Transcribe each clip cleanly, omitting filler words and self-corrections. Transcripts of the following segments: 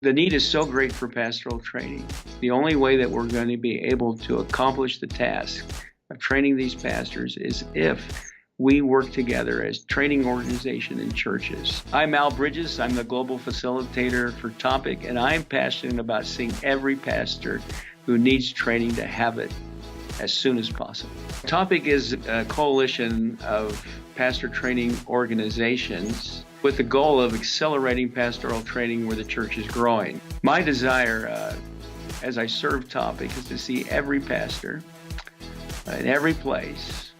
The need is so great for pastoral training. The only way that we're going to be able to accomplish the task of training these pastors is if we work together as training organization in churches. I'm Al Bridges. I'm the global facilitator for Topic, and I'm passionate about seeing every pastor who needs training to have it as soon as possible. Topic is a coalition of pastor training organizations with the goal of accelerating pastoral training where the church is growing. My desire as I serve Topic is to see every pastor in every place,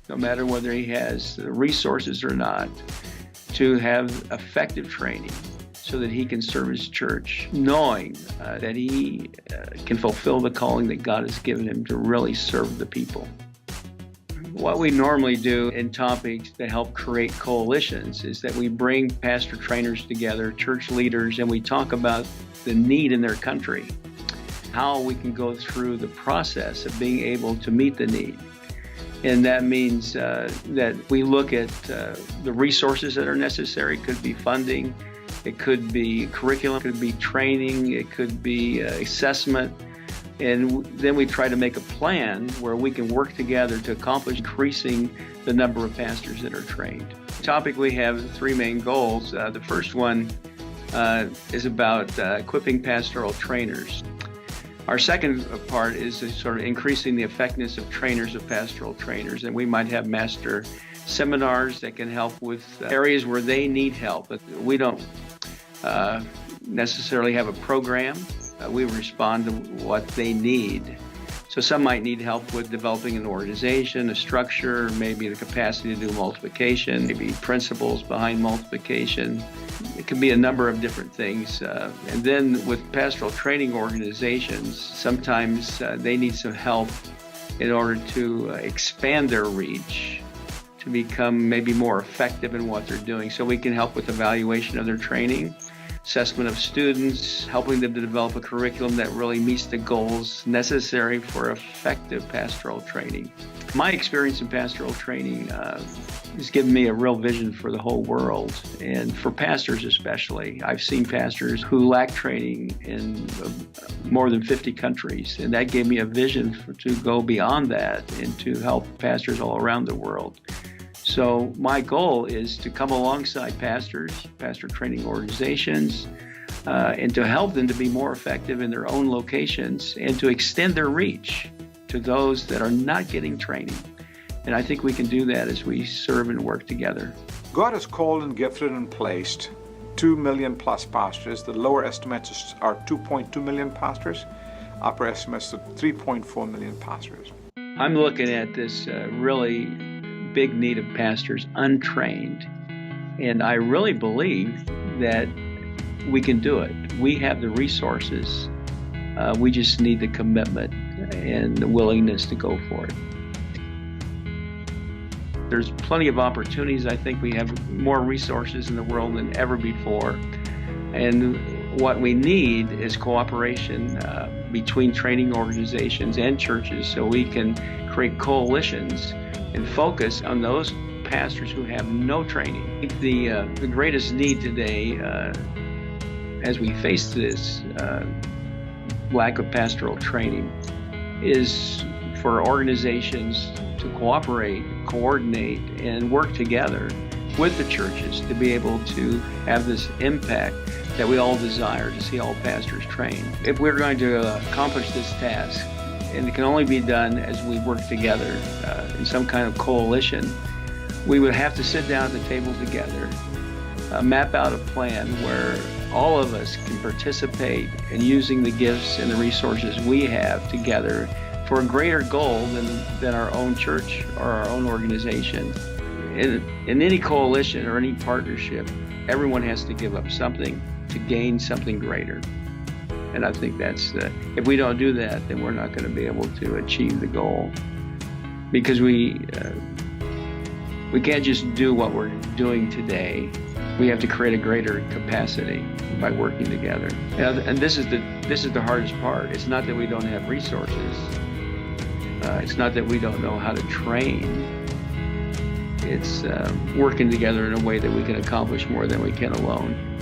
no matter whether he has the resources or not, to have effective training so that he can serve his church, knowing that he can fulfill the calling that God has given him to really serve the people. What we normally do in Topics to help create coalitions is that we bring pastor trainers together, church leaders, and we talk about the need in their country, how we can go through the process of being able to meet the need. And that means that we look at the resources that are necessary. It could be funding, it could be curriculum, it could be training, it could be assessment. And then we try to make a plan where we can work together to accomplish increasing the number of pastors that are trained. Topic, we have three main goals. The first one is about equipping pastoral trainers. Our second part is sort of increasing the effectiveness of trainers of pastoral trainers, and we might have master seminars that can help with areas where they need help. But we don't necessarily have a program. We respond to what they need. So some might need help with developing an organization, a structure, maybe the capacity to do multiplication, maybe principles behind multiplication. It can be a number of different things. And then with pastoral training organizations, sometimes they need some help in order to expand their reach, to become maybe more effective in what they're doing. So we can help with evaluation of their training, assessment of students, helping them to develop a curriculum that really meets the goals necessary for effective pastoral training. My experience in pastoral training has given me a real vision for the whole world, and for pastors especially. I've seen pastors who lack training in more than 50 countries, and that gave me a vision to go beyond that and to help pastors all around the world. So my goal is to come alongside pastors, pastor training organizations, and to help them to be more effective in their own locations and to extend their reach to those that are not getting training. And I think we can do that as we serve and work together. God has called and gifted and placed 2 million plus pastors. The lower estimates are 2.2 million pastors, upper estimates are 3.4 million pastors. I'm looking at this really big need of pastors untrained, and I really believe that we can do it. We have the resources. We just need the commitment and the willingness to go for it. There's plenty of opportunities. I think we have more resources in the world than ever before, and what we need is cooperation between training organizations and churches so we can create coalitions and focus on those pastors who have no training. I think the greatest need today, as we face this lack of pastoral training, is for organizations to cooperate, coordinate, and work together with the churches to be able to have this impact that we all desire, to see all pastors trained. If we're going to accomplish this task, and it can only be done as we work together in some kind of coalition, we would have to sit down at the table together, map out a plan where all of us can participate in using the gifts and the resources we have together for a greater goal than our own church or our own organization. In any coalition or any partnership, everyone has to give up something to gain something greater. And I think if we don't do that, then we're not going to be able to achieve the goal. Because we can't just do what we're doing today. We have to create a greater capacity by working together. And this is the hardest part. It's not that we don't have resources. It's not that we don't know how to train. It's working together in a way that we can accomplish more than we can alone.